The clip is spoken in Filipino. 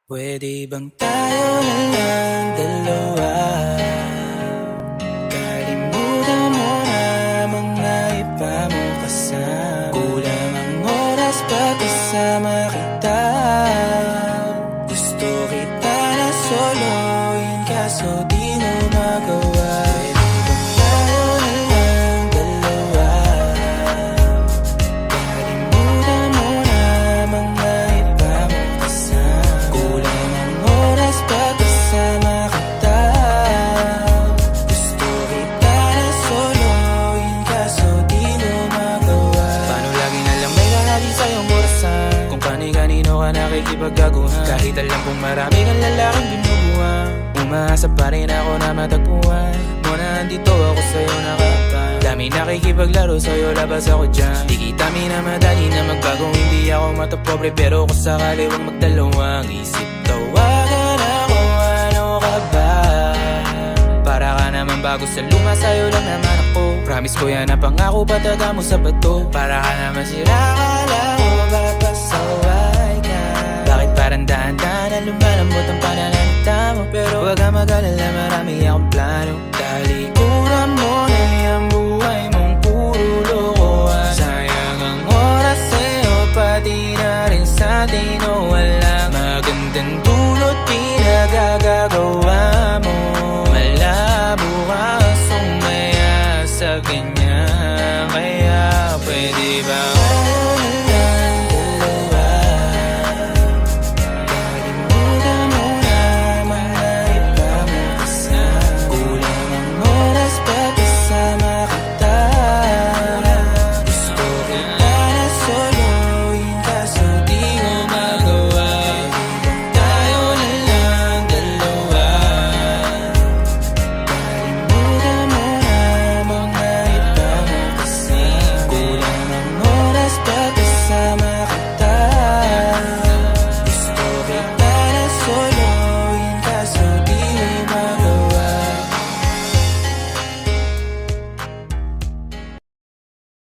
Pwede bang tayo na lang dalawa? Kalimutan mo na mga iba mong kasama. Kulang ang oras pag kasama kita. Gusto kita na soloin kaso di mo magawa. Kanino ka nakikipagkaguhan? Kahit alam kong marami kang lalaking binubuhan, umaasa pa rin ako na matagpuan mo na andito ako sa'yo nakapal. Dami nakikipaglaro sa'yo, labas ako dyan. Di kita minamadali na magbago, hindi ako matapobre. Pero kung sakali wag magdalawang isip, tawagan ako, ano ka ba? Para ka naman bago sa luma, sa'yo lang naman ako. Promise ko yan na pangako, pataga mo sa bato. Para ka naman sila, akala ko papasaway ka. Bakit parang dahan-dahan na lumalambot ang pananalita mo? Pero wag ka mag-alala, marami akong plano. Dahil